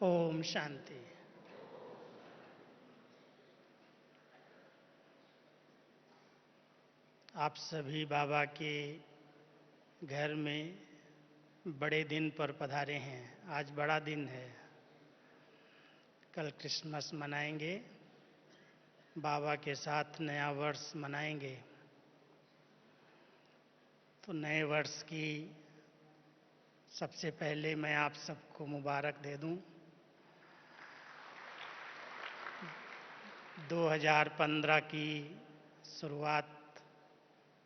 ओम शांति। आप सभी बाबा के घर में बड़े दिन पर पधारे हैं। आज बड़ा दिन है। कल क्रिसमस मनाएंगे, बाबा के साथ नया वर्ष मनाएंगे। तो नए वर्ष की सबसे पहले मैं आप सबको मुबारक दे दूं। 2015 की शुरुआत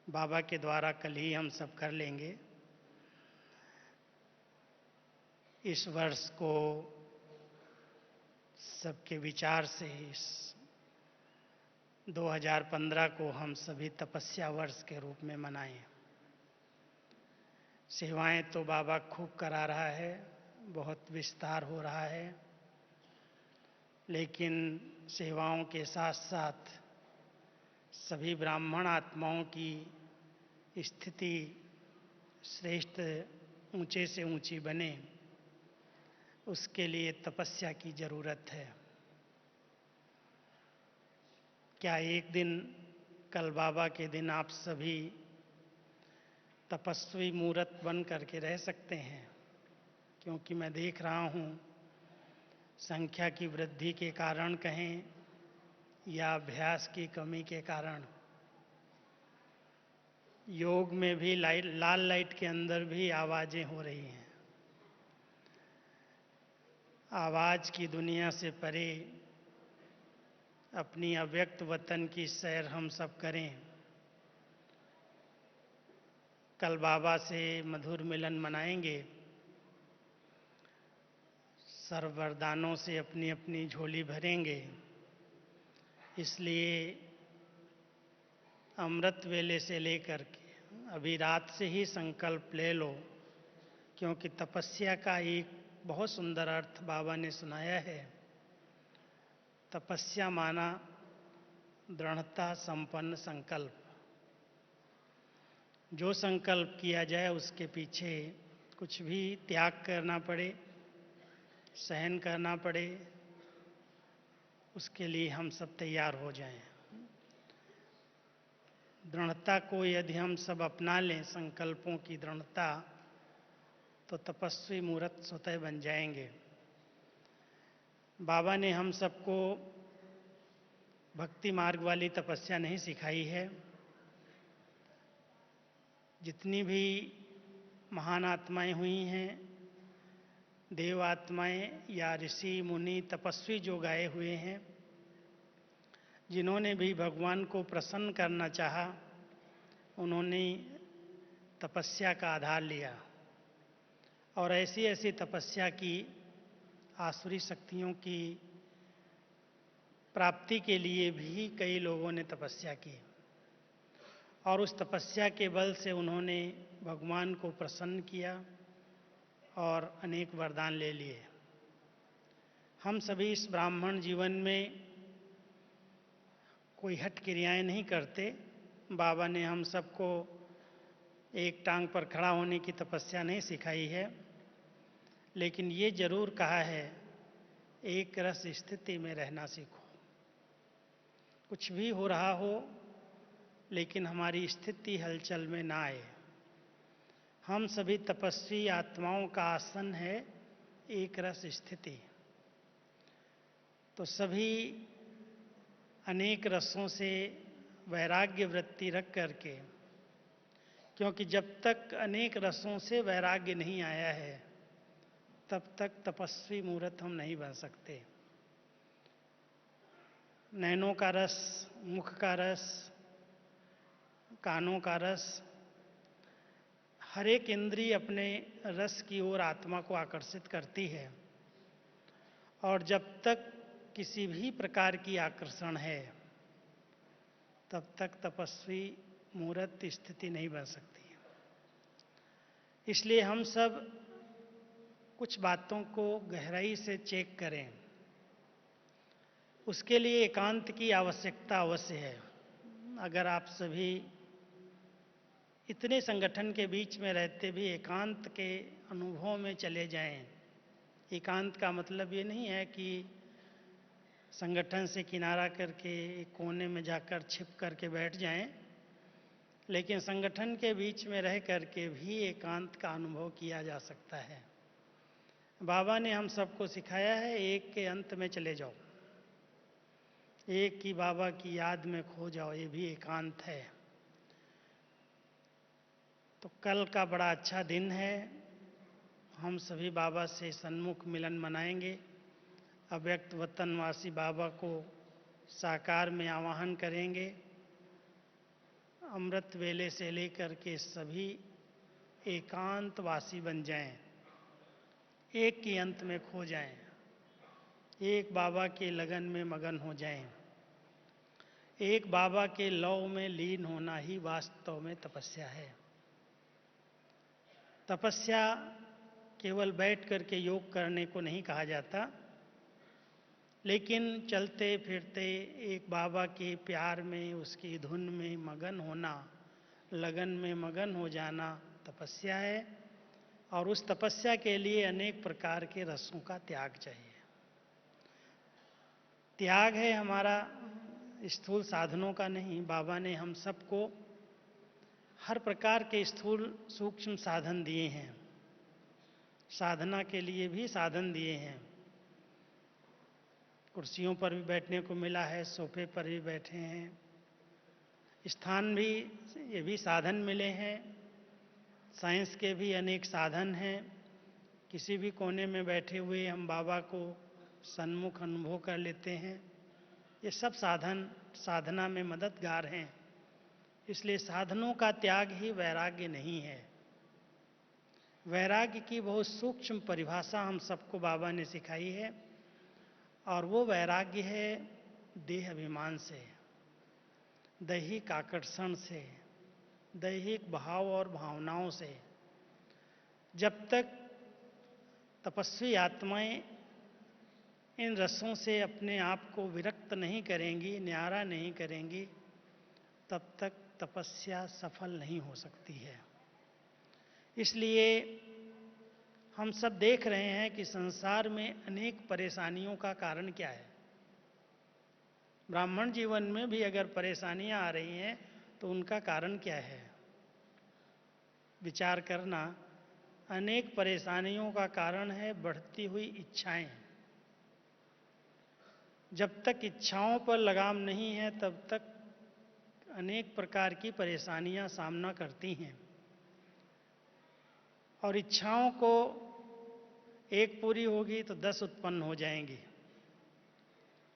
बाबा के द्वारा कल ही हम सब कर लेंगे। इस वर्ष को सबके विचार से इस 2015 को हम सभी तपस्या वर्ष के रूप में मनाएं। सेवाएं तो बाबा खूब करा रहा है, बहुत विस्तार हो रहा है, लेकिन सेवाओं के साथ साथ सभी ब्राह्मण आत्माओं की स्थिति श्रेष्ठ ऊंचे से ऊंची बने, उसके लिए तपस्या की जरूरत है। क्या एक दिन कल बाबा के दिन आप सभी तपस्वी मूर्त बन करके रह सकते हैं? क्योंकि मैं देख रहा हूँ संख्या की वृद्धि के कारण कहें या अभ्यास की कमी के कारण योग में भी लाल लाइट के अंदर भी आवाजें हो रही हैं। आवाज की दुनिया से परे अपनी अव्यक्त वतन की सैर हम सब करें। कल बाबा से मधुर मिलन मनाएंगे। सर्व वरदानों से अपनी अपनी झोली भरेंगे। इसलिए अमृत वेले से लेकर के अभी रात से ही संकल्प ले लो, क्योंकि तपस्या का एक बहुत सुंदर अर्थ बाबा ने सुनाया है। तपस्या माना दृढ़ता संपन्न संकल्प। जो संकल्प किया जाए उसके पीछे कुछ भी त्याग करना पड़े, सहन करना पड़े, उसके लिए हम सब तैयार हो जाएं। दृढ़ता को यदि हम सब अपना लें, संकल्पों की दृढ़ता, तो तपस्वी मूर्त स्वतः बन जाएंगे। बाबा ने हम सबको भक्ति मार्ग वाली तपस्या नहीं सिखाई है। जितनी भी महान आत्माएं हुई हैं, देव आत्माएं या ऋषि मुनि तपस्वी जो गाए हुए हैं, जिन्होंने भी भगवान को प्रसन्न करना चाहा, उन्होंने तपस्या का आधार लिया और ऐसी ऐसी तपस्या की, आसुरी शक्तियों की प्राप्ति के लिए भी कई लोगों ने तपस्या की और उस तपस्या के बल से उन्होंने भगवान को प्रसन्न किया और अनेक वरदान ले लिए। हम सभी इस ब्राह्मण जीवन में कोई हठ क्रियाएं नहीं करते। बाबा ने हम सबको एक टांग पर खड़ा होने की तपस्या नहीं सिखाई है, लेकिन ये जरूर कहा है, एक रस स्थिति में रहना सीखो। कुछ भी हो रहा हो, लेकिन हमारी स्थिति हलचल में ना आए। हम सभी तपस्वी आत्माओं का आसन है एक रस स्थिति। तो सभी अनेक रसों से वैराग्य वृत्ति रख करके, क्योंकि जब तक अनेक रसों से वैराग्य नहीं आया है, तब तक तपस्वी मूर्त हम नहीं बन सकते। नैनों का रस, मुख का रस, कानों का रस, हर एक इंद्रिय अपने रस की ओर आत्मा को आकर्षित करती है। और जब तक किसी भी प्रकार की आकर्षण है, तब तक तपस्वी मूर्त स्थिति नहीं बन सकती। इसलिए हम सब कुछ बातों को गहराई से चेक करें। उसके लिए एकांत की आवश्यकता अवश्य है। अगर आप सभी इतने संगठन के बीच में रहते भी एकांत के अनुभव में चले जाएं, एकांत का मतलब ये नहीं है कि संगठन से किनारा करके एक कोने में जाकर छिप करके बैठ जाएं, लेकिन संगठन के बीच में रह करके भी एकांत का अनुभव किया जा सकता है। बाबा ने हम सबको सिखाया है, एक के अंत में चले जाओ, एक की बाबा की याद में खो जाओ, ये भी एकांत है। तो कल का बड़ा अच्छा दिन है, हम सभी बाबा से सन्मुख मिलन मनाएंगे। अव्यक्त वतनवासी बाबा को साकार में आवाहन करेंगे। अमृत वेले से लेकर के सभी एकांतवासी बन जाएं, एक के अंत में खो जाएं, एक बाबा के लगन में मगन हो जाएं। एक बाबा के लौ में लीन होना ही वास्तव में तपस्या है। तपस्या केवल बैठ करके योग करने को नहीं कहा जाता, लेकिन चलते फिरते एक बाबा के प्यार में, उसकी धुन में मगन होना, लगन में मगन हो जाना तपस्या है। और उस तपस्या के लिए अनेक प्रकार के रसों का त्याग चाहिए। त्याग है हमारा स्थूल साधनों का नहीं। बाबा ने हम सबको हर प्रकार के स्थूल सूक्ष्म साधन दिए हैं, साधना के लिए भी साधन दिए हैं। कुर्सियों पर भी बैठने को मिला है, सोफे पर भी बैठे हैं, स्थान भी, ये भी साधन मिले हैं। साइंस के भी अनेक साधन हैं। किसी भी कोने में बैठे हुए हम बाबा को सन्मुख अनुभव कर लेते हैं। ये सब साधन साधना में मददगार हैं। इसलिए साधनों का त्याग ही वैराग्य नहीं है। वैराग्य की बहुत सूक्ष्म परिभाषा हम सबको बाबा ने सिखाई है, और वो वैराग्य है देह अभिमान से, दैहिक आकर्षण से, दैहिक भाव और भावनाओं से। जब तक तपस्वी आत्माएं इन रसों से अपने आप को विरक्त नहीं करेंगी, न्यारा नहीं करेंगी, तब तक तपस्या सफल नहीं हो सकती है। इसलिए हम सब देख रहे हैं कि संसार में अनेक परेशानियों का कारण क्या है। ब्राह्मण जीवन में भी अगर परेशानियां आ रही हैं तो उनका कारण क्या है? विचार करना। अनेक परेशानियों का कारण है बढ़ती हुई इच्छाएं। जब तक इच्छाओं पर लगाम नहीं है तब तक अनेक प्रकार की परेशानियां सामना करती हैं, और इच्छाओं को एक पूरी होगी तो 10 उत्पन्न हो जाएंगी।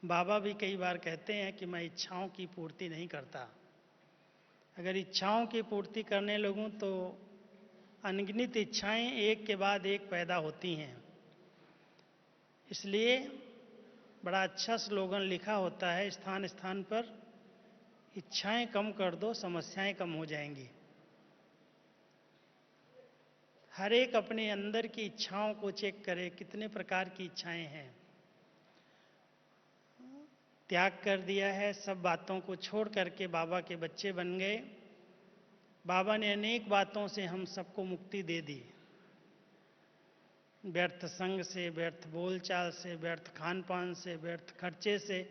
बाबा भी कई बार कहते हैं कि मैं इच्छाओं की पूर्ति नहीं करता। अगर इच्छाओं की पूर्ति करने लगूं तो अनगिनत इच्छाएं एक के बाद एक पैदा होती हैं। इसलिए बड़ा अच्छा स्लोगन लिखा होता है स्थान स्थान पर, इच्छाएं कम कर दो समस्याएं कम हो जाएंगी। हर एक अपने अंदर की इच्छाओं को चेक करे, कितने प्रकार की इच्छाएं हैं। त्याग कर दिया है, सब बातों को छोड़ करके बाबा के बच्चे बन गए। बाबा ने अनेक बातों से हम सबको मुक्ति दे दी। व्यर्थ संग से, व्यर्थ बोलचाल से, व्यर्थ खान पान से, व्यर्थ खर्चे से,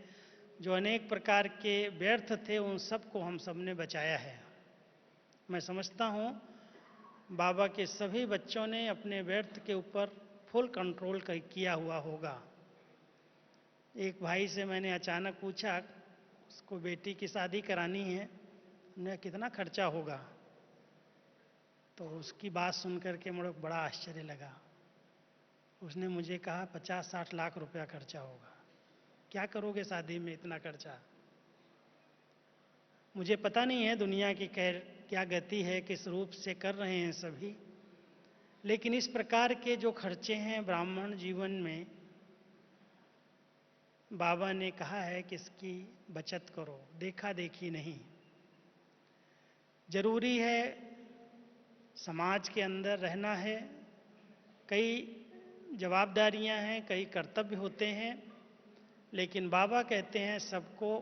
जो अनेक प्रकार के व्यर्थ थे उन सबको हम सब ने बचाया है। मैं समझता हूँ बाबा के सभी बच्चों ने अपने व्यर्थ के ऊपर फुल कंट्रोल किया हुआ होगा। एक भाई से मैंने अचानक पूछा, उसको बेटी की शादी करानी है, उन्हें कितना खर्चा होगा? तो उसकी बात सुनकर के मुझे बड़ा आश्चर्य लगा। उसने मुझे कहा 50-60 लाख रुपया खर्चा होगा। क्या करोगे शादी में इतना खर्चा? मुझे पता नहीं है दुनिया की क्या गति है, किस रूप से कर रहे हैं सभी, लेकिन इस प्रकार के जो खर्चे हैं ब्राह्मण जीवन में, बाबा ने कहा है कि इसकी बचत करो, देखा देखी नहीं। जरूरी है, समाज के अंदर रहना है, कई जवाबदारियां हैं, कई कर्तव्य होते हैं, लेकिन बाबा कहते हैं सबको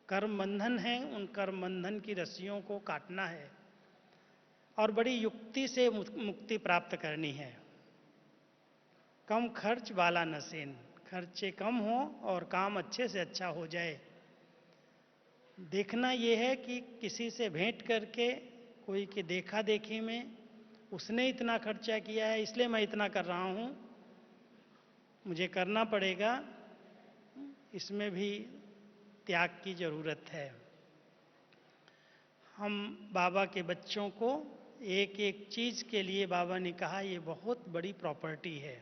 कर्म बंधन है, उन कर्म बंधन की रस्सियों को काटना है और बड़ी युक्ति से मुक्ति प्राप्त करनी है। कम खर्च वाला नसेन, खर्चे कम हो और काम अच्छे से अच्छा हो जाए। देखना ये है कि किसी से भेंट करके, कोई के देखा देखी में उसने इतना खर्चा किया है इसलिए मैं इतना कर रहा हूँ, मुझे करना पड़ेगा, इसमें भी त्याग की ज़रूरत है। हम बाबा के बच्चों को एक एक चीज़ के लिए बाबा ने कहा ये बहुत बड़ी प्रॉपर्टी है,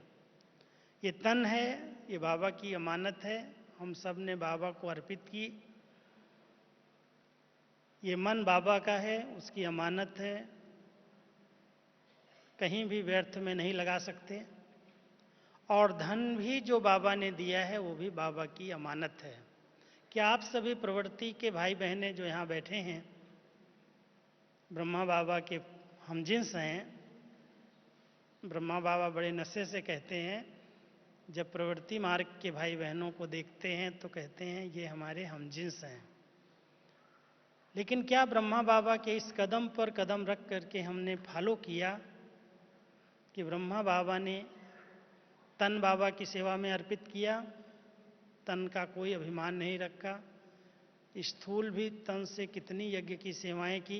ये तन है, ये बाबा की अमानत है, हम सब ने बाबा को अर्पित की। ये मन बाबा का है, उसकी अमानत है, कहीं भी व्यर्थ में नहीं लगा सकते। और धन भी जो बाबा ने दिया है वो भी बाबा की अमानत है। क्या आप सभी प्रवृत्ति के भाई बहनें जो यहाँ बैठे हैं ब्रह्मा बाबा के हमजिन्स हैं? ब्रह्मा बाबा बड़े नशे से कहते हैं, जब प्रवृत्ति मार्ग के भाई बहनों को देखते हैं तो कहते हैं ये हमारे हमजिन्स हैं। लेकिन क्या ब्रह्मा बाबा के इस कदम पर कदम रख करके हमने फॉलो किया कि ब्रह्मा बाबा ने तन बाबा की सेवा में अर्पित किया, तन का कोई अभिमान नहीं रखा, स्थूल भी तन से कितनी यज्ञ की सेवाएं की,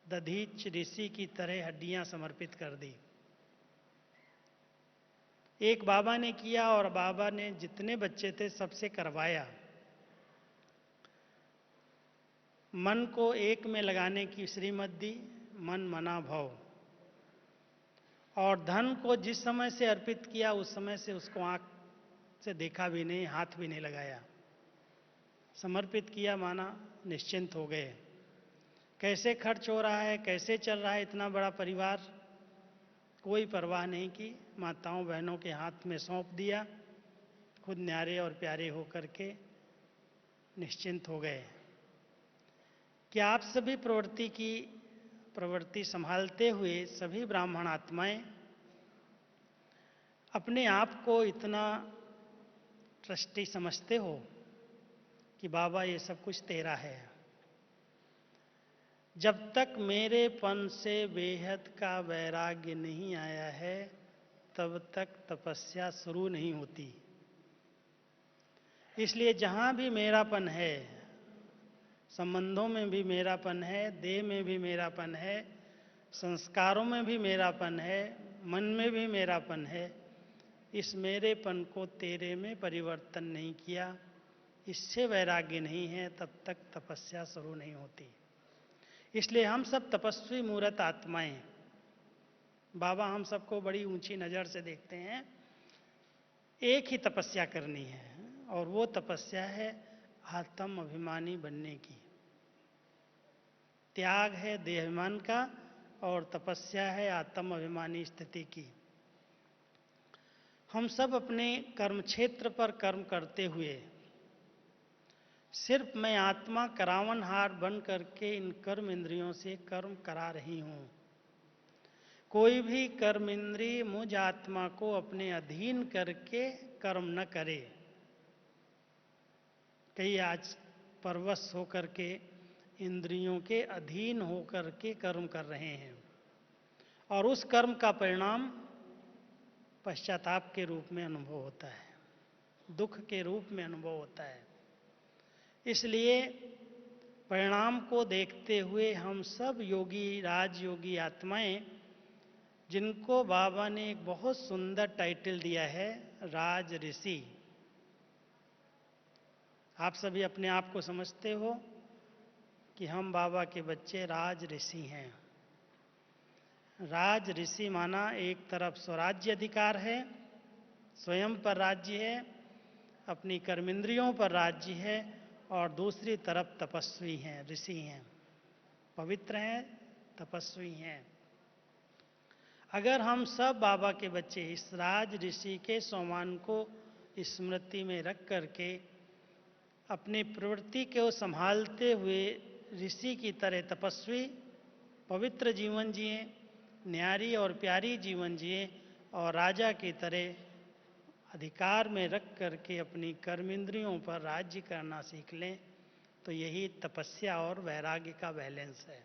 दधीच ऋषि की तरह हड्डियां समर्पित कर दी। एक बाबा ने किया और बाबा ने जितने बच्चे थे सबसे करवाया। मन को एक में लगाने की श्रीमत दी, मन मना भव। और धन को जिस समय से अर्पित किया उस समय से उसको आंख से देखा भी नहीं, हाथ भी नहीं लगाया, समर्पित किया, माना निश्चिंत हो गए। कैसे खर्च हो रहा है, कैसे चल रहा है इतना बड़ा परिवार, कोई परवाह नहीं की, माताओं बहनों के हाथ में सौंप दिया, खुद न्यारे और प्यारे होकर के निश्चिंत हो गए। क्या आप सभी प्रवृत्ति संभालते हुए सभी ब्राह्मण आत्माएं अपने आप को इतना ट्रस्टी समझते हो कि बाबा ये सब कुछ तेरा है? जब तक मेरेपन से बेहद का वैराग्य नहीं आया है तब तक तपस्या शुरू नहीं होती। इसलिए जहाँ भी मेरापन है, संबंधों में भी मेरापन है, देह में भी मेरापन है, संस्कारों में भी मेरापन है, मन में भी मेरापन है, इस मेरेपन को तेरे में परिवर्तन नहीं किया, इससे वैराग्य नहीं है, तब तक तपस्या शुरू नहीं होती। इसलिए हम सब तपस्वी मूर्त आत्माएं, बाबा हम सबको बड़ी ऊंची नज़र से देखते हैं। एक ही तपस्या करनी है और वो तपस्या है आत्म अभिमानी बनने की। त्याग है देहाभिमान का और तपस्या है आत्म अभिमानी स्थिति की। हम सब अपने कर्म क्षेत्र पर कर्म करते हुए सिर्फ मैं आत्मा करावनहार बन करके इन कर्म इंद्रियों से कर्म करा रही हूँ। कोई भी कर्म इंद्रिय मुझ आत्मा को अपने अधीन करके कर्म न करे। कई आज परवश होकर के इंद्रियों के अधीन होकर के कर्म कर रहे हैं और उस कर्म का परिणाम पश्चाताप के रूप में अनुभव होता है, दुख के रूप में अनुभव होता है। इसलिए परिणाम को देखते हुए हम सब योगी, राजयोगी आत्माएं, जिनको बाबा ने एक बहुत सुंदर टाइटल दिया है राज ऋषि। आप सभी अपने आप को समझते हो कि हम बाबा के बच्चे राज ऋषि हैं। राज ऋषि माना एक तरफ स्वराज्य अधिकार है, स्वयं पर राज्य है, अपनी कर्मेंद्रियों पर राज्य है, और दूसरी तरफ तपस्वी हैं, ऋषि हैं, पवित्र हैं, तपस्वी हैं। अगर हम सब बाबा के बच्चे इस राज ऋषि के सम्मान को स्मृति में रख करके अपनी प्रवृत्ति को संभालते हुए ऋषि की तरह तपस्वी पवित्र जीवन जिए, न्यारी और प्यारी जीवन जिए, और राजा की तरह अधिकार में रख करके अपनी कर्मेंद्रियों पर राज्य करना सीख लें, तो यही तपस्या और वैराग्य का बैलेंस है।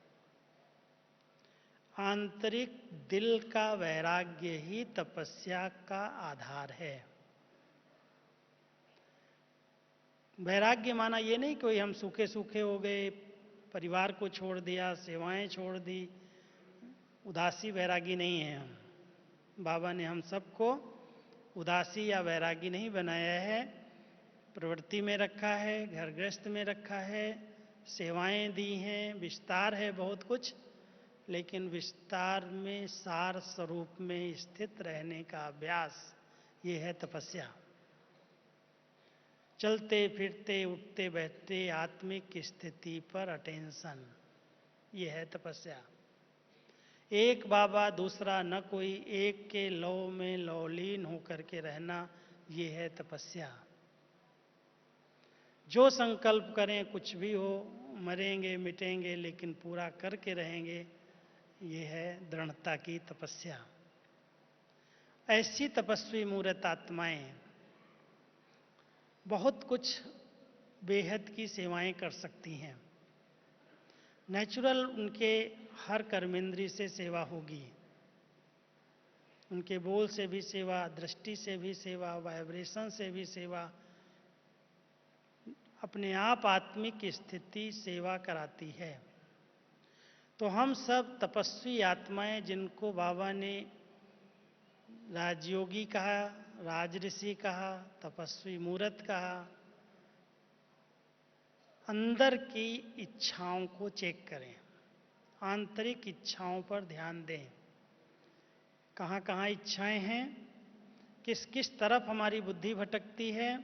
आंतरिक दिल का वैराग्य ही तपस्या का आधार है। वैराग्य माना ये नहीं कोई हम सूखे सूखे हो गए, परिवार को छोड़ दिया, सेवाएं छोड़ दी, उदासी वैरागी नहीं है हम। बाबा ने हम सबको उदासी या वैरागी नहीं बनाया है, प्रवृत्ति में रखा है, घर गृहस्थ में रखा है, सेवाएं दी हैं, विस्तार है बहुत कुछ, लेकिन विस्तार में सार स्वरूप में स्थित रहने का अभ्यास, ये है तपस्या। चलते फिरते उठते बैठते आत्मिक स्थिति पर अटेंशन, ये है तपस्या। एक बाबा दूसरा न कोई, एक के लौ में लौलीन होकर के रहना, ये है तपस्या। जो संकल्प करें कुछ भी हो, मरेंगे मिटेंगे लेकिन पूरा करके रहेंगे, ये है दृढ़ता की तपस्या। ऐसी तपस्वी मूर्त आत्माएं बहुत कुछ बेहद की सेवाएं कर सकती हैं। नेचुरल उनके हर कर्मेंद्री से सेवा होगी, उनके बोल से भी सेवा, दृष्टि से भी सेवा, वाइब्रेशन से भी सेवा, अपने आप आत्मिक स्थिति सेवा कराती है। तो हम सब तपस्वी आत्माएं, जिनको बाबा ने राजयोगी कहा, राजऋषि कहा, तपस्वी मूर्त कहा, अंदर की इच्छाओं को चेक करें, आंतरिक इच्छाओं पर ध्यान दें। कहाँ कहाँ इच्छाएं हैं, किस किस तरफ हमारी बुद्धि भटकती है,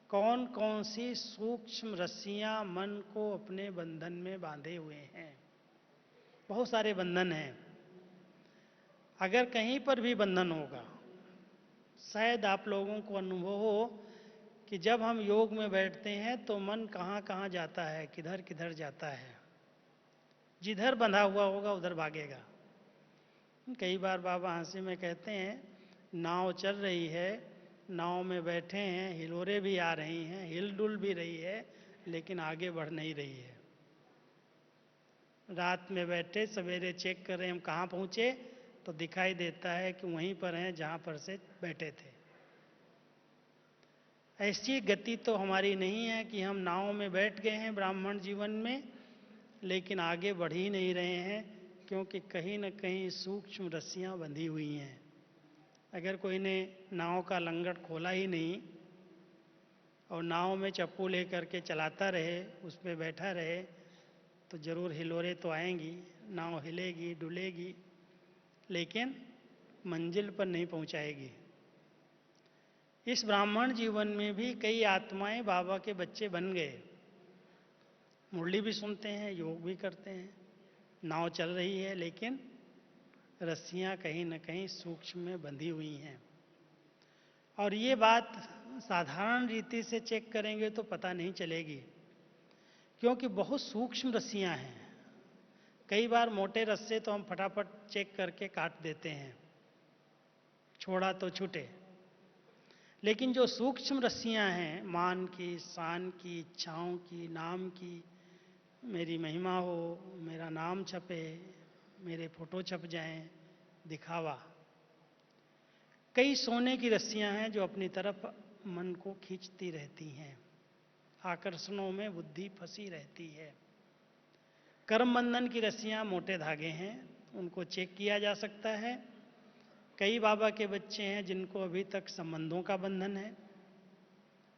कौन कौन सी सूक्ष्म रस्सियां मन को अपने बंधन में बांधे हुए हैं। बहुत सारे बंधन हैं। अगर कहीं पर भी बंधन होगा, शायद आप लोगों को अनुभव हो कि जब हम योग में बैठते हैं तो मन कहाँ कहाँ जाता है, किधर किधर जाता है, जिधर बंधा हुआ होगा उधर भागेगा। कई बार बाबा हंसी में कहते हैं, नाव चल रही है, नाव में बैठे हैं, हिलोरे भी आ रही हैं, हिलडुल भी रही है, लेकिन आगे बढ़ नहीं रही है। रात में बैठे सवेरे चेक कर रहे हैं हम कहाँ पहुँचे, तो दिखाई देता है कि वहीं पर हैं जहाँ पर से बैठे थे। ऐसी गति तो हमारी नहीं है कि हम नाव में बैठ गए हैं ब्राह्मण जीवन में, लेकिन आगे बढ़ ही नहीं रहे हैं, क्योंकि कहीं न कहीं सूक्ष्म रस्सियाँ बंधी हुई हैं। अगर कोई ने नाव का लंगट खोला ही नहीं और नाव में चप्पू लेकर के चलाता रहे, उसमें बैठा रहे, तो जरूर हिलोरे तो आएंगी, नाव हिलेगी डुलेगी, लेकिन मंजिल पर नहीं पहुंचाएगी। इस ब्राह्मण जीवन में भी कई आत्माएं बाबा के बच्चे बन गए, मुरली भी सुनते हैं, योग भी करते हैं, नाव चल रही है, लेकिन रस्सियां कहीं न कहीं सूक्ष्म में बंधी हुई हैं। और ये बात साधारण रीति से चेक करेंगे तो पता नहीं चलेगी, क्योंकि बहुत सूक्ष्म रस्सियां हैं। कई बार मोटे रस्से तो हम फटाफट चेक करके काट देते हैं, छोड़ा तो छूटे, लेकिन जो सूक्ष्म रस्सियां हैं, मान की, शान की, इच्छाओं की, नाम की, मेरी महिमा हो, मेरा नाम छपे, मेरे फोटो छप जाएं, दिखावा, कई सोने की रस्सियां हैं जो अपनी तरफ मन को खींचती रहती हैं, आकर्षणों में बुद्धि फंसी रहती है। कर्म बंधन की रस्सियां मोटे धागे हैं, उनको चेक किया जा सकता है। कई बाबा के बच्चे हैं जिनको अभी तक संबंधों का बंधन है,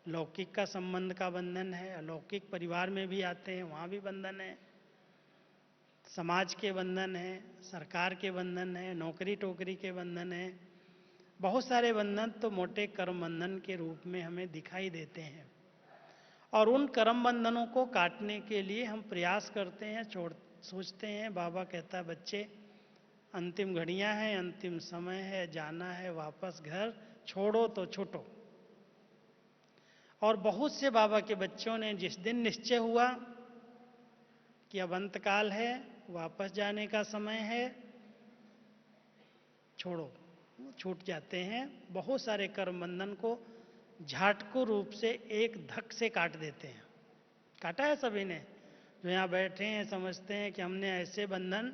लौकिक का संबंध का बंधन है, अलौकिक परिवार में भी आते हैं, वहाँ भी बंधन है, समाज के बंधन है, सरकार के बंधन है, नौकरी टोकरी के बंधन है। बहुत सारे बंधन तो मोटे कर्म बंधन के रूप में हमें दिखाई देते हैं, और उन कर्म बंधनों को काटने के लिए हम प्रयास करते हैं, सोचते हैं। बाबा कहता है, बच्चे अंतिम घड़ियां हैं, अंतिम समय है, जाना है वापस घर, छोड़ो तो छूटो। और बहुत से बाबा के बच्चों ने जिस दिन निश्चय हुआ कि अब अंतकाल है, वापस जाने का समय है, छोड़ो, छूट जाते हैं। बहुत सारे कर्म बंधन को झाटकू रूप से एक धक से काट देते हैं। काटा है सभी ने, जो यहाँ बैठे हैं समझते हैं कि हमने ऐसे बंधन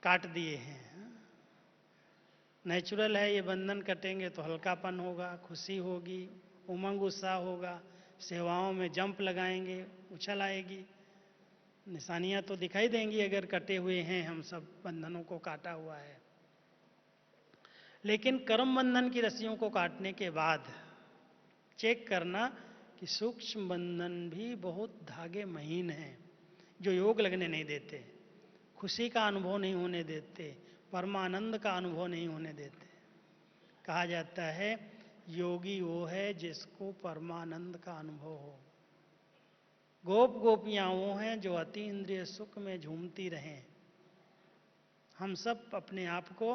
काट दिए हैं। नेचुरल है, ये बंधन कटेंगे तो हल्कापन होगा, खुशी होगी, उमंग उत्साह होगा, सेवाओं में जंप लगाएंगे, उछल आएगी, निशानियां तो दिखाई देंगी अगर कटे हुए हैं, हम सब बंधनों को काटा हुआ है। लेकिन कर्म बंधन की रस्सियों को काटने के बाद चेक करना कि सूक्ष्म बंधन भी बहुत धागे महीन हैं, जो योग लगने नहीं देते, खुशी का अनुभव नहीं होने देते, परमानंद का अनुभव नहीं होने देते। कहा जाता है योगी वो है जिसको परमानंद का अनुभव हो। गोप गोपियां वो हैं जो अति इंद्रिय सुख में झूमती रहें। हम सब अपने आप को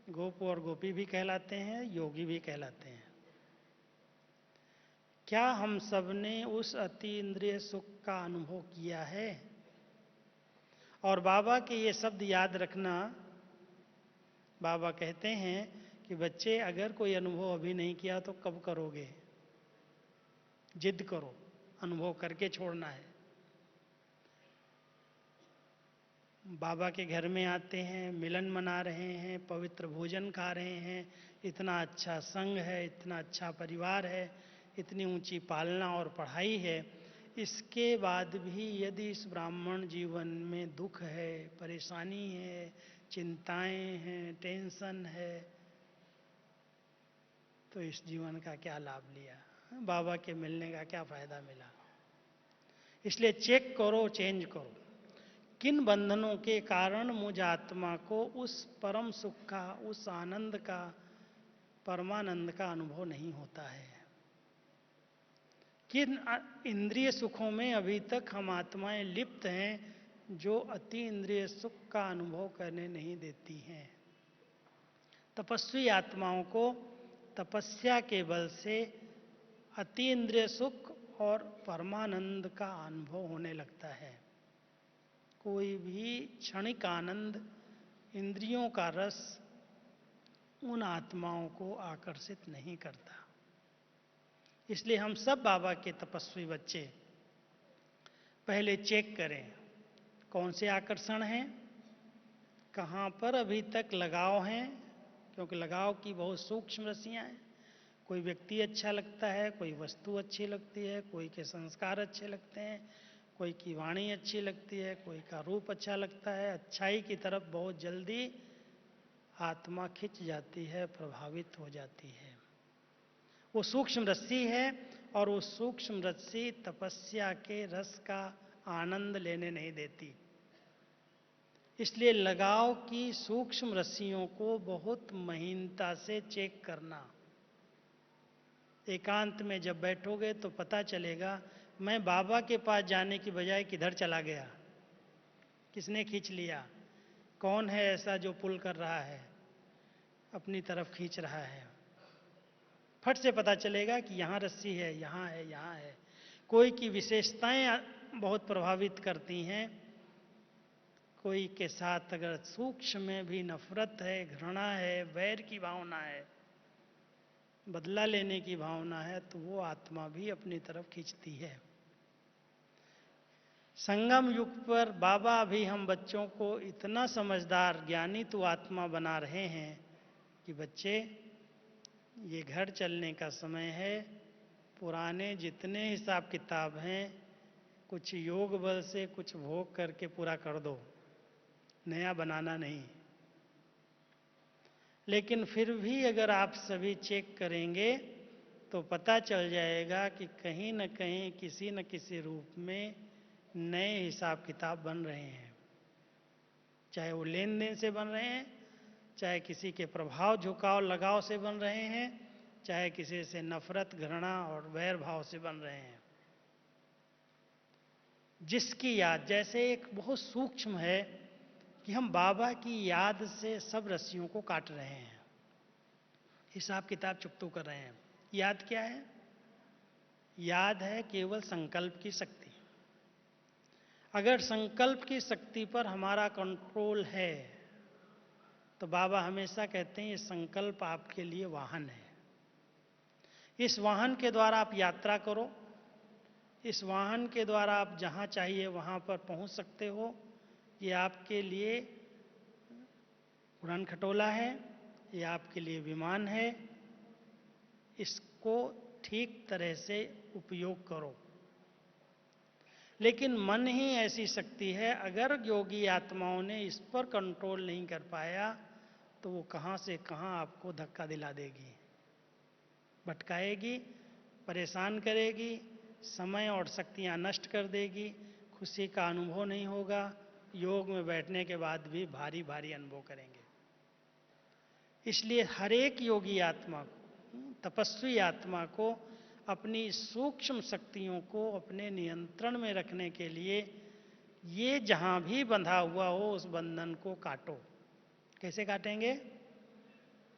गोप और गोपी भी कहलाते हैं, योगी भी कहलाते हैं। क्या हम सब ने उस अति इंद्रिय सुख का अनुभव किया है? और बाबा के ये शब्द याद रखना, बाबा कहते हैं कि बच्चे अगर कोई अनुभव अभी नहीं किया तो कब करोगे? जिद करो, अनुभव करके छोड़ना है। बाबा के घर में आते हैं, मिलन मना रहे हैं, पवित्र भोजन खा रहे हैं, इतना अच्छा संग है, इतना अच्छा परिवार है, इतनी ऊंची पालना और पढ़ाई है, इसके बाद भी यदि इस ब्राह्मण जीवन में दुख है, परेशानी है, चिंताएं हैं, टेंशन है, तो इस जीवन का क्या लाभ लिया? बाबा के मिलने का क्या फायदा मिला? इसलिए चेक करो, चेंज करो, किन बंधनों के कारण मुझ आत्मा को उस परम सुख का, उस आनंद का, परमानंद का अनुभव नहीं होता है। किन इंद्रिय सुखों में अभी तक हम आत्माएं लिप्त हैं जो अति इंद्रिय सुख का अनुभव करने नहीं देती हैं। तपस्वी आत्माओं को तपस्या के बल से अति इंद्रिय सुख और परमानंद का अनुभव होने लगता है। कोई भी क्षणिक आनंद, इंद्रियों का रस उन आत्माओं को आकर्षित नहीं करता। इसलिए हम सब बाबा के तपस्वी बच्चे पहले चेक करें कौन से आकर्षण हैं, कहाँ पर अभी तक लगाव हैं, क्योंकि लगाव की बहुत सूक्ष्म रस्सियाँ हैं। कोई व्यक्ति अच्छा लगता है, कोई वस्तु अच्छी लगती है, कोई के संस्कार अच्छे लगते हैं, कोई की वाणी अच्छी लगती है, कोई का रूप अच्छा लगता है। अच्छाई की तरफ बहुत जल्दी आत्मा खिंच जाती है, प्रभावित हो जाती है। वो सूक्ष्म रस्सी है और वो सूक्ष्म रस्सी तपस्या के रस का आनंद लेने नहीं देती। इसलिए लगाव की सूक्ष्म रस्सियों को बहुत महीनता से चेक करना। एकांत में जब बैठोगे तो पता चलेगा मैं बाबा के पास जाने की बजाय किधर चला गया, किसने खींच लिया, कौन है ऐसा जो पुल कर रहा है, अपनी तरफ खींच रहा है। फट से पता चलेगा कि यहाँ रस्सी है, यहाँ है, यहाँ है। कोई की विशेषताएं बहुत प्रभावित करती हैं, कोई के साथ अगर सूक्ष्म में भी नफरत है, घृणा है, वैर की भावना है, बदला लेने की भावना है, तो वो आत्मा भी अपनी तरफ खींचती है। संगम युग पर बाबा भी हम बच्चों को इतना समझदार ज्ञानी तो आत्मा बना रहे हैं कि बच्चे ये घर चलने का समय है, पुराने जितने हिसाब किताब हैं कुछ योग बल से कुछ भोग करके पूरा कर दो, नया बनाना नहीं। लेकिन फिर भी अगर आप सभी चेक करेंगे तो पता चल जाएगा कि कहीं न कहीं किसी न किसी रूप में नए हिसाब किताब बन रहे हैं। चाहे वो लेन देन से बन रहे हैं, चाहे किसी के प्रभाव, झुकाव, लगाव से बन रहे हैं, चाहे किसी से नफरत, घृणा और वैर भाव से बन रहे हैं। जिसकी याद जैसे एक बहुत सूक्ष्म है कि हम बाबा की याद से सब रस्सियों को काट रहे हैं, हिसाब किताब चुकतू कर रहे हैं। याद क्या है? याद है केवल संकल्प की शक्ति। अगर संकल्प की शक्ति पर हमारा कंट्रोल है तो बाबा हमेशा कहते हैं ये संकल्प आपके लिए वाहन है। इस वाहन के द्वारा आप यात्रा करो, इस वाहन के द्वारा आप जहाँ चाहिए वहाँ पर पहुँच सकते हो। ये आपके लिए उड़न खटोला है, ये आपके लिए विमान है। इसको ठीक तरह से उपयोग करो। लेकिन मन ही ऐसी शक्ति है, अगर योगी आत्माओं ने इस पर कंट्रोल नहीं कर पाया तो वो कहाँ से कहाँ आपको धक्का दिला देगी, भटकाएगी, परेशान करेगी, समय और शक्तियाँ नष्ट कर देगी, खुशी का अनुभव नहीं होगा, योग में बैठने के बाद भी भारी भारी अनुभव करेंगे। इसलिए हर एक योगी आत्मा को, तपस्वी आत्मा को अपनी सूक्ष्म शक्तियों को अपने नियंत्रण में रखने के लिए ये जहाँ भी बंधा हुआ हो उस बंधन को काटो। कैसे काटेंगे?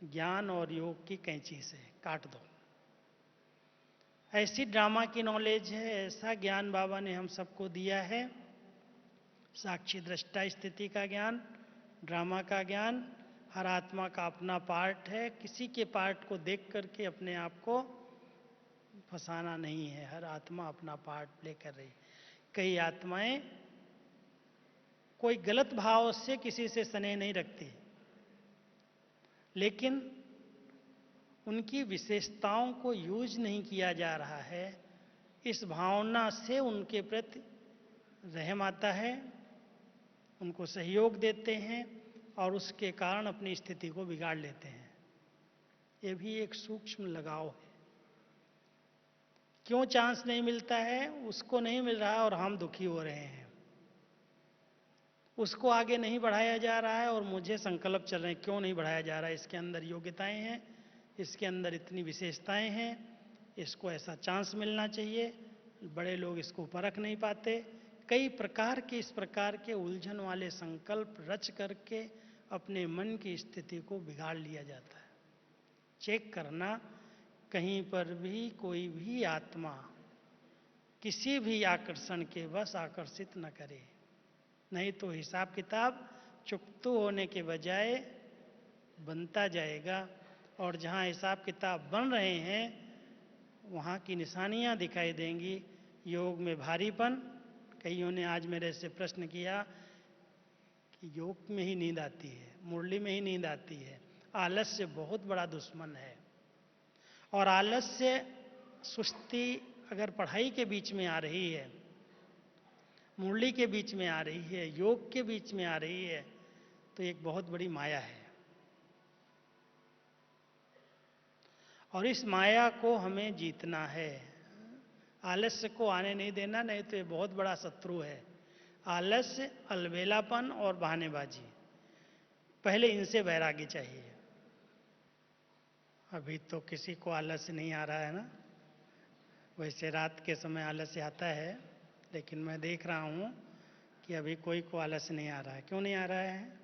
ज्ञान और योग की कैंची से काट दो। ऐसी ड्रामा की नॉलेज है, ऐसा ज्ञान बाबा ने हम सबको दिया है, साक्षी दृष्टा स्थिति का ज्ञान, ड्रामा का ज्ञान। हर आत्मा का अपना पार्ट है, किसी के पार्ट को देख करके अपने आप को फंसाना नहीं है। हर आत्मा अपना पार्ट प्ले कर रही। कई आत्माएं कोई गलत भाव से किसी से स्नेह नहीं रखती, लेकिन उनकी विशेषताओं को यूज नहीं किया जा रहा है, इस भावना से उनके प्रति रहम आता है, उनको सहयोग देते हैं और उसके कारण अपनी स्थिति को बिगाड़ लेते हैं। ये भी एक सूक्ष्म लगाव है। क्यों चांस नहीं मिलता है? उसको नहीं मिल रहा और हम दुखी हो रहे हैं। उसको आगे नहीं बढ़ाया जा रहा है और मुझे संकल्प चल रहे हैं, क्यों नहीं बढ़ाया जा रहा है? इसके अंदर योग्यताएं हैं, इसके अंदर इतनी विशेषताएं हैं, इसको ऐसा चांस मिलना चाहिए। बड़े लोग इसको परख नहीं पाते। कई प्रकार के इस प्रकार के उलझन वाले संकल्प रच करके अपने मन की स्थिति को बिगाड़ लिया जाता है। चेक करना, कहीं पर भी कोई भी आत्मा किसी भी आकर्षण के वश आकर्षित न करे, नहीं तो हिसाब किताब चुकतू होने के बजाय बनता जाएगा। और जहाँ हिसाब किताब बन रहे हैं वहाँ की निशानियाँ दिखाई देंगी। योग में भारीपन, कईयों ने आज मेरे से प्रश्न किया कि योग में ही नींद आती है, मुरली में ही नींद आती है। आलस्य बहुत बड़ा दुश्मन है। और आलस्य, सुस्ती अगर पढ़ाई के बीच में आ रही है, मुरली के बीच में आ रही है, योग के बीच में आ रही है, तो एक बहुत बड़ी माया है। और इस माया को हमें जीतना है। आलस्य को आने नहीं देना, नहीं तो ये बहुत बड़ा शत्रु है। आलस्य, अलबेलापन और बहानेबाजी, पहले इनसे वैराग्य चाहिए। अभी तो किसी को आलस्य नहीं आ रहा है ना। वैसे रात के समय आलस्य आता है, लेकिन मैं देख रहा हूँ कि अभी कोई को आलस्य नहीं आ रहा है। क्यों नहीं आ रहा है?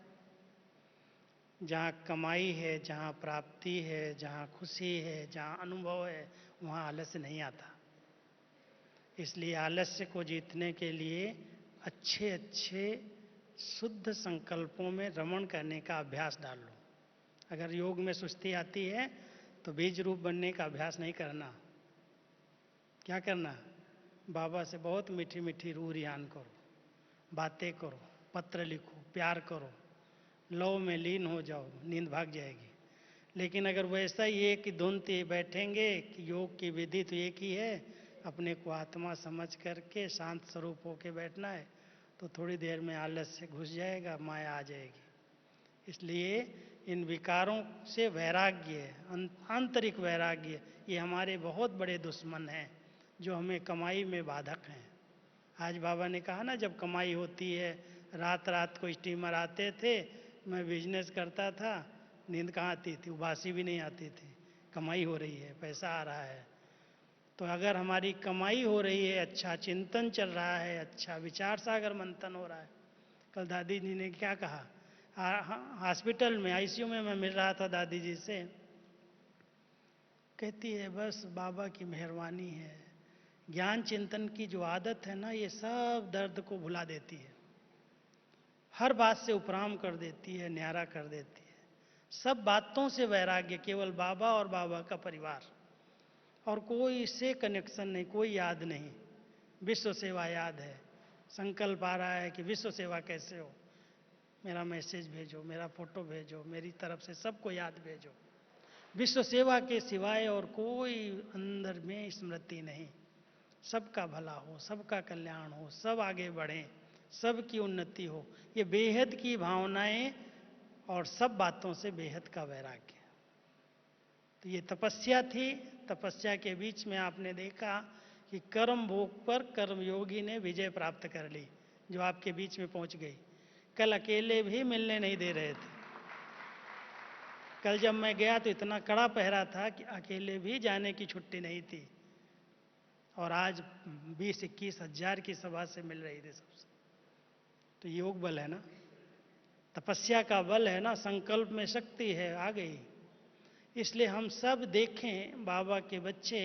जहाँ कमाई है, जहाँ प्राप्ति है, जहाँ खुशी है, जहाँ अनुभव है, वहाँ आलस्य नहीं आता। इसलिए आलस्य को जीतने के लिए अच्छे अच्छे शुद्ध संकल्पों में रमण करने का अभ्यास डाल लो। अगर योग में सुस्ती आती है तो बीज रूप बनने का अभ्यास नहीं करना। क्या करना? बाबा से बहुत मीठी मीठी रूह रियान करो, बातें करो, पत्र लिखो, प्यार करो, लव में लीन हो जाओ, नींद भाग जाएगी। लेकिन अगर वैसा ही है कि धुन बैठेंगे कि योग की विधि तो एक ही है, अपने को आत्मा समझ करके शांत स्वरूप होके बैठना है, तो थोड़ी देर में आलस्य घुस जाएगा, माया आ जाएगी। इसलिए इन विकारों से वैराग्य, आंतरिक वैराग्य, ये हमारे बहुत बड़े दुश्मन हैं जो हमें कमाई में बाधक हैं। आज बाबा ने कहा ना, जब कमाई होती है, रात रात को स्टीमर आते थे, मैं बिजनेस करता था, नींद कहाँ आती थी, उबासी भी नहीं आती थी। कमाई हो रही है, पैसा आ रहा है। तो अगर हमारी कमाई हो रही है, अच्छा चिंतन चल रहा है, अच्छा विचार सागर मंथन हो रहा है। कल दादी जी ने क्या कहा, हॉस्पिटल में आईसीयू में मैं मिल रहा था दादी जी से, कहती है बस बाबा की मेहरबानी है, ज्ञान चिंतन की जो आदत है ना, ये सब दर्द को भुला देती है, हर बात से उपराम कर देती है, न्यारा कर देती है। सब बातों से वैराग्य, केवल बाबा और बाबा का परिवार, और कोई इससे कनेक्शन नहीं, कोई याद नहीं। विश्व सेवा याद है, संकल्प आ रहा है कि विश्व सेवा कैसे हो, मेरा मैसेज भेजो, मेरा फोटो भेजो, मेरी तरफ से सबको याद भेजो। विश्व सेवा के सिवाय और कोई अंदर में स्मृति नहीं। सबका भला हो, सबका कल्याण हो, सब आगे बढ़ें, सबकी उन्नति हो, ये बेहद की भावनाएं और सब बातों से बेहद का वैराग्य। तो ये तपस्या थी। तपस्या के बीच में आपने देखा कि कर्म भोग पर कर्मयोगी ने विजय प्राप्त कर ली, जो आपके बीच में पहुंच गई। कल अकेले भी मिलने नहीं दे रहे थे। कल जब मैं गया तो इतना कड़ा पहरा था कि अकेले भी जाने की छुट्टी नहीं थी, और आज 20-21 हजार की सभा से मिल रही थी सबसे। तो योग बल है ना, तपस्या का बल है ना, संकल्प में शक्ति है, आ गई। इसलिए हम सब देखें बाबा के बच्चे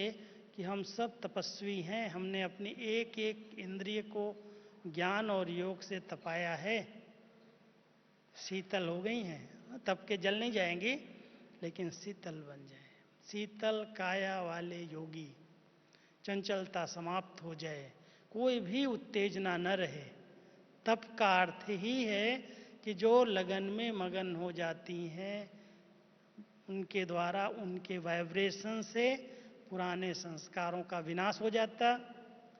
कि हम सब तपस्वी हैं। हमने अपनी एक एक इंद्रिय को ज्ञान और योग से तपाया है, शीतल हो गई हैं। तप के जल नहीं जाएंगी, लेकिन शीतल बन जाए। शीतल काया वाले योगी, चंचलता समाप्त हो जाए, कोई भी उत्तेजना न रहे। तप का अर्थ ही है कि जो लगन में मगन हो जाती हैं, उनके द्वारा उनके वाइब्रेशन से पुराने संस्कारों का विनाश हो जाता,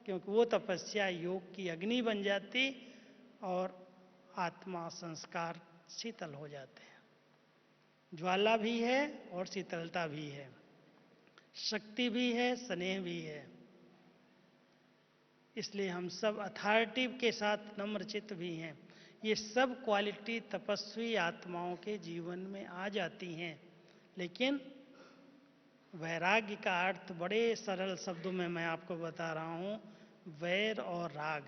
क्योंकि वो तपस्या योग की अग्नि बन जाती और आत्मा संस्कार शीतल हो जाते हैं। ज्वाला भी है और शीतलता भी है, शक्ति भी है, स्नेह भी है। इसलिए हम सब अथॉरिटी के साथ नम्रचित्त भी हैं। ये सब क्वालिटी तपस्वी आत्माओं के जीवन में आ जाती हैं। लेकिन वैराग्य का अर्थ बड़े सरल शब्दों में मैं आपको बता रहा हूं, वैर और राग।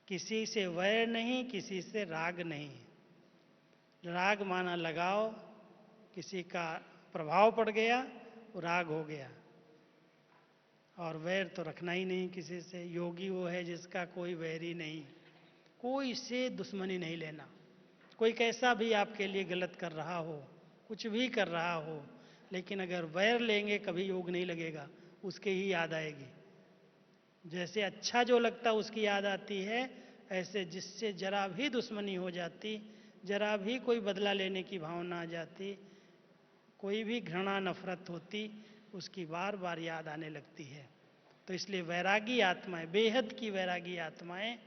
किसी से वैर नहीं, किसी से राग नहीं। राग माना लगाव, किसी का प्रभाव पड़ गया वो राग हो गया। और वैर तो रखना ही नहीं किसी से। योगी वो है जिसका कोई वैरी नहीं, कोई से दुश्मनी नहीं लेना। कोई कैसा भी आपके लिए गलत कर रहा हो, कुछ भी कर रहा हो, लेकिन अगर वैर लेंगे कभी योग नहीं लगेगा, उसके ही याद आएगी। जैसे अच्छा जो लगता उसकी याद आती है, ऐसे जिससे जरा भी दुश्मनी हो जाती, जरा भी कोई बदला लेने की भावना आ जाती, कोई भी घृणा नफरत होती, उसकी बार बार याद आने लगती है। तो इसलिए वैरागी आत्माएं, बेहद की वैरागी आत्माएं,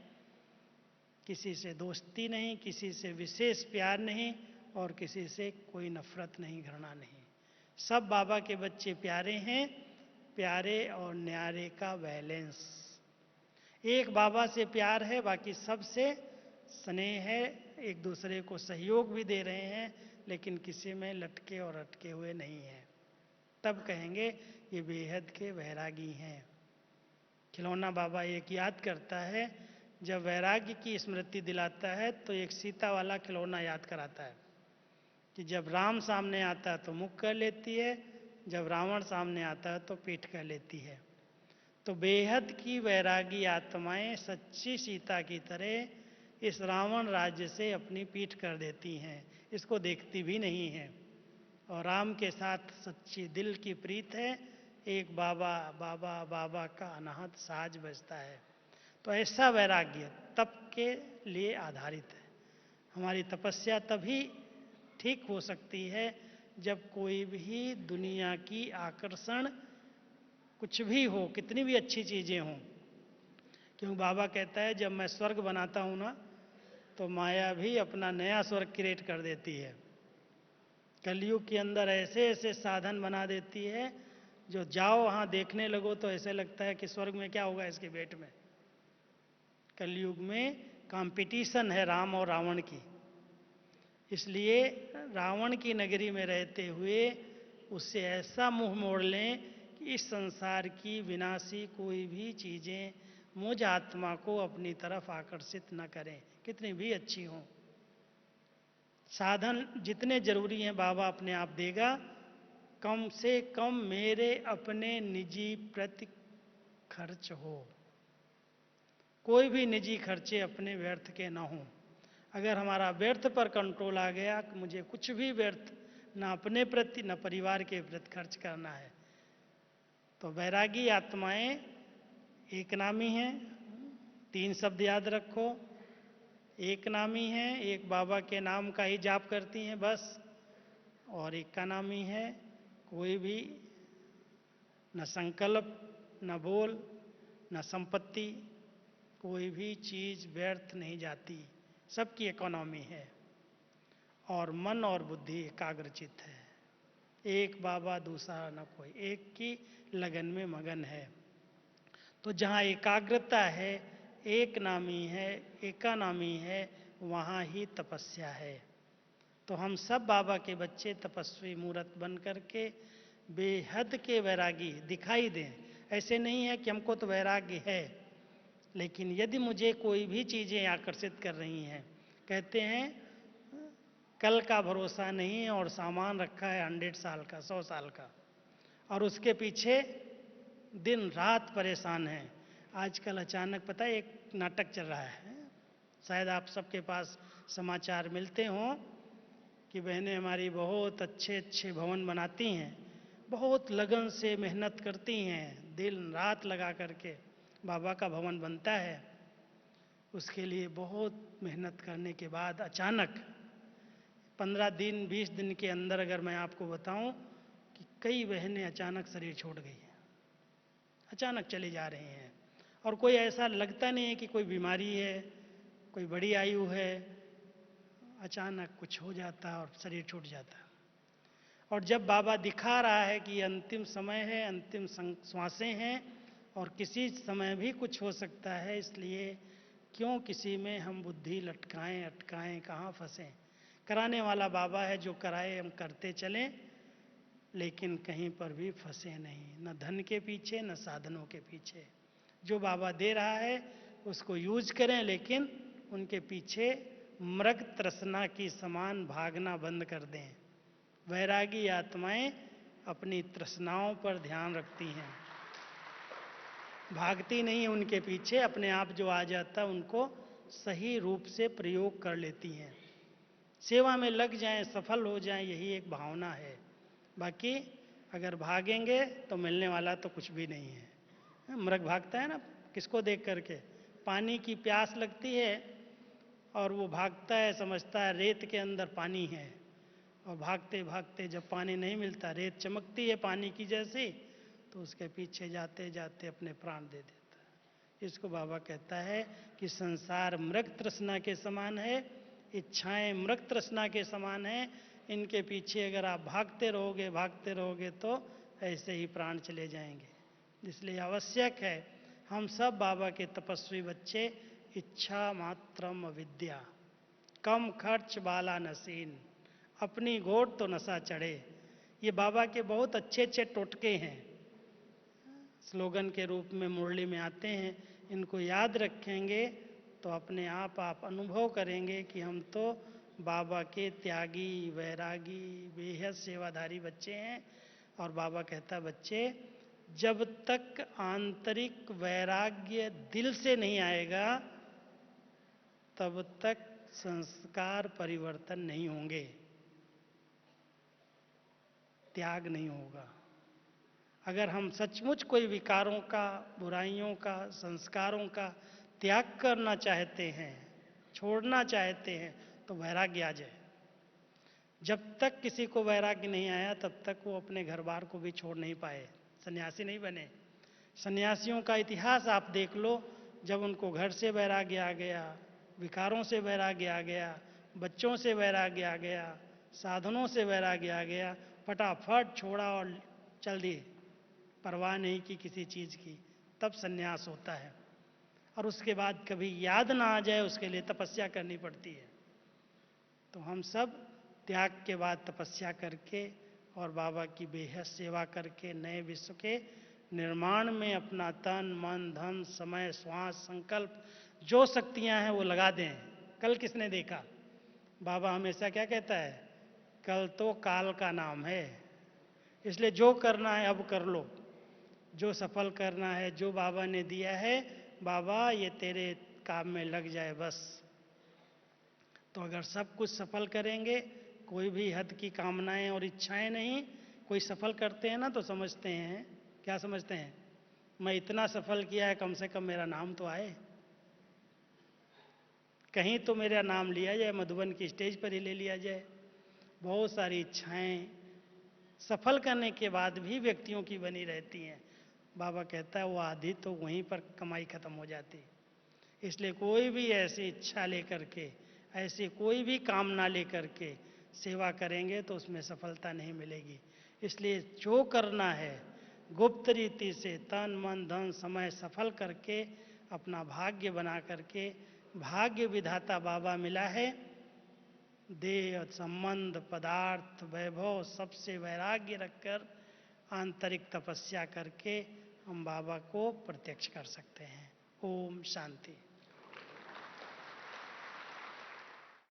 किसी से दोस्ती नहीं, किसी से विशेष प्यार नहीं, और किसी से कोई नफरत नहीं, घृणा नहीं। सब बाबा के बच्चे प्यारे हैं। प्यारे और न्यारे का बैलेंस। एक बाबा से प्यार है, बाकी सबसे स्नेह है, एक दूसरे को सहयोग भी दे रहे हैं, लेकिन किसी में लटके और अटके हुए नहीं हैं। तब कहेंगे ये बेहद के वैरागी हैं। खिलौना बाबा एक याद करता है, जब वैराग्य की स्मृति दिलाता है तो एक सीता वाला खिलौना याद कराता है कि जब राम सामने आता है तो मुख कर लेती है, जब रावण सामने आता है तो पीठ कर लेती है। तो बेहद की वैरागी आत्माएं सच्ची सीता की तरह इस रावण राज्य से अपनी पीठ कर देती हैं, इसको देखती भी नहीं हैं। और राम के साथ सच्ची दिल की प्रीत है। एक बाबा बाबा बाबा का अनाहत साज बजता है। तो ऐसा वैराग्य तप के लिए आधारित है। हमारी तपस्या तभी ठीक हो सकती है जब कोई भी दुनिया की आकर्षण कुछ भी हो, कितनी भी अच्छी चीज़ें हों। क्योंकि बाबा कहता है जब मैं स्वर्ग बनाता हूँ ना, तो माया भी अपना नया स्वर्ग क्रिएट कर देती है। कलयुग के अंदर ऐसे ऐसे साधन बना देती है, जो जाओ वहाँ देखने लगो तो ऐसे लगता है कि स्वर्ग में क्या होगा इसके पेट में। कलयुग में कंपटीशन है राम और रावण की। इसलिए रावण की नगरी में रहते हुए उससे ऐसा मुंह मोड़ लें कि इस संसार की विनाशी कोई भी चीज़ें मुझ आत्मा को अपनी तरफ आकर्षित न करें, कितनी भी अच्छी हों। साधन जितने जरूरी हैं बाबा अपने आप देगा, कम से कम मेरे अपने निजी प्रति खर्च हो। कोई भी निजी खर्चे अपने व्यर्थ के ना हों। अगर हमारा व्यर्थ पर कंट्रोल आ गया कि मुझे कुछ भी व्यर्थ न अपने प्रति न परिवार के प्रति खर्च करना है, तो वैरागी आत्माएं एक नामी हैं। 3 शब्द याद रखो, एक नामी हैं, एक बाबा के नाम का ही जाप करती हैं बस, और एक का नामी है कोई भी न संकल्प, न बोल, न संपत्ति, कोई भी चीज व्यर्थ नहीं जाती, सबकी इकोनॉमी है, और मन और बुद्धि एकाग्रचित है। एक बाबा दूसरा न कोई, एक की लगन में मगन है। तो जहाँ एकाग्रता है, एक नामी है, एका नामी है, वहाँ ही तपस्या है। तो हम सब बाबा के बच्चे तपस्वी मूर्त बन करके बेहद के वैरागी दिखाई दें। ऐसे नहीं है कि हमको तो वैराग्य है, लेकिन यदि मुझे कोई भी चीज़ें आकर्षित कर रही हैं, कहते हैं कल का भरोसा नहीं है, और सामान रखा है 100 साल का, 100 साल का, और उसके पीछे दिन रात परेशान हैं। आजकल अचानक पता है एक नाटक चल रहा है, शायद आप सबके पास समाचार मिलते हों कि बहनें हमारी बहुत अच्छे अच्छे भवन बनाती हैं, बहुत लगन से मेहनत करती हैं, दिन रात लगा करके बाबा का भवन बनता है। उसके लिए बहुत मेहनत करने के बाद अचानक 15 दिन 20 दिन के अंदर अगर मैं आपको बताऊं कि कई बहनें अचानक शरीर छोड़ गई हैं, अचानक चली जा रही हैं, और कोई ऐसा लगता नहीं है कि कोई बीमारी है, कोई बड़ी आयु है, अचानक कुछ हो जाता और शरीर छूट जाता। और जब बाबा दिखा रहा है कि ये अंतिम समय है, अंतिम श्वासें हैं, और किसी समय भी कुछ हो सकता है, इसलिए क्यों किसी में हम बुद्धि लटकाएं, अटकाएं, कहाँ फंसें। कराने वाला बाबा है, जो कराए हम करते चलें, लेकिन कहीं पर भी फंसे नहीं, न धन के पीछे न साधनों के पीछे। जो बाबा दे रहा है उसको यूज करें, लेकिन उनके पीछे मृग तृष्णा की समान भागना बंद कर दें। वैरागी आत्माएं अपनी तृष्णाओं पर ध्यान रखती हैं, भागती नहीं है उनके पीछे, अपने आप जो आ जाता उनको सही रूप से प्रयोग कर लेती हैं। सेवा में लग जाएं, सफल हो जाएं, यही एक भावना है। बाकी अगर भागेंगे तो मिलने वाला तो कुछ भी नहीं है। मृग भागता है ना, किसको देख करके? पानी की प्यास लगती है और वो भागता है, समझता है रेत के अंदर पानी है, और भागते भागते जब पानी नहीं मिलता, रेत चमकती है पानी की जैसी, तो उसके पीछे जाते जाते अपने प्राण दे देता है। इसको बाबा कहता है कि संसार मृग तृष्णा के समान है, इच्छाएं मृग तृष्णा के समान है। इनके पीछे अगर आप भागते रहोगे तो ऐसे ही प्राण चले जाएंगे। इसलिए आवश्यक है हम सब बाबा के तपस्वी बच्चे इच्छा मात्रम विद्या, कम खर्च बाला नसीन, अपनी घोट तो नशा चढ़े। ये बाबा के बहुत अच्छे अच्छे टोटके हैं, स्लोगन के रूप में मुरली में आते हैं। इनको याद रखेंगे तो अपने आप अनुभव करेंगे कि हम तो बाबा के त्यागी, वैरागी, बेहद सेवाधारी बच्चे हैं। और बाबा कहता बच्चे, जब तक आंतरिक वैराग्य दिल से नहीं आएगा तब तक संस्कार परिवर्तन नहीं होंगे, त्याग नहीं होगा। अगर हम सचमुच कोई विकारों का, बुराइयों का, संस्कारों का त्याग करना चाहते हैं, छोड़ना चाहते हैं, तो वैराग्य आ जाए। जब तक किसी को वैराग्य नहीं आया तब तक वो अपने घर बार को भी छोड़ नहीं पाए, सन्यासी नहीं बने। सन्यासियों का इतिहास आप देख लो, जब उनको घर से वैराग्य आ गया, विकारों से वैराग्य आ गया, बच्चों से वैराग्य आ गया, साधनों से वैराग्य आ गया, फटाफट छोड़ा और चल दिए, परवाह नहीं की किसी चीज़ की, तब सन्यास होता है। और उसके बाद कभी याद ना आ जाए उसके लिए तपस्या करनी पड़ती है। तो हम सब त्याग के बाद तपस्या करके और बाबा की बेहद सेवा करके नए विश्व के निर्माण में अपना तन मन धन समय श्वास संकल्प जो शक्तियां हैं वो लगा दें। कल किसने देखा? बाबा हमेशा क्या कहता है? कल तो काल का नाम है, इसलिए जो करना है अब कर लो, जो सफल करना है, जो बाबा ने दिया है, बाबा ये तेरे काम में लग जाए बस। तो अगर सब कुछ सफल करेंगे, कोई भी हद की कामनाएं और इच्छाएं नहीं। कोई सफल करते हैं ना तो समझते हैं, क्या समझते हैं? मैं इतना सफल किया है, कम से कम मेरा नाम तो आए। कहीं तो मेरा नाम लिया जाए, मधुबन की स्टेज पर ही ले लिया जाए। बहुत सारी इच्छाएं सफल करने के बाद भी व्यक्तियों की बनी रहती हैं। बाबा कहता है वो आधी तो वहीं पर कमाई खत्म हो जाती। इसलिए कोई भी ऐसी इच्छा लेकर के, ऐसी कोई भी कामना लेकर के सेवा करेंगे तो उसमें सफलता नहीं मिलेगी। इसलिए जो करना है गुप्त रीति से तन मन धन समय सफल करके अपना भाग्य बना करके, भाग्य विधाता बाबा मिला है, देह संबंध पदार्थ वैभव सबसे वैराग्य रखकर आंतरिक तपस्या करके हम बाबा को प्रत्यक्ष कर सकते हैं। ओम शांति।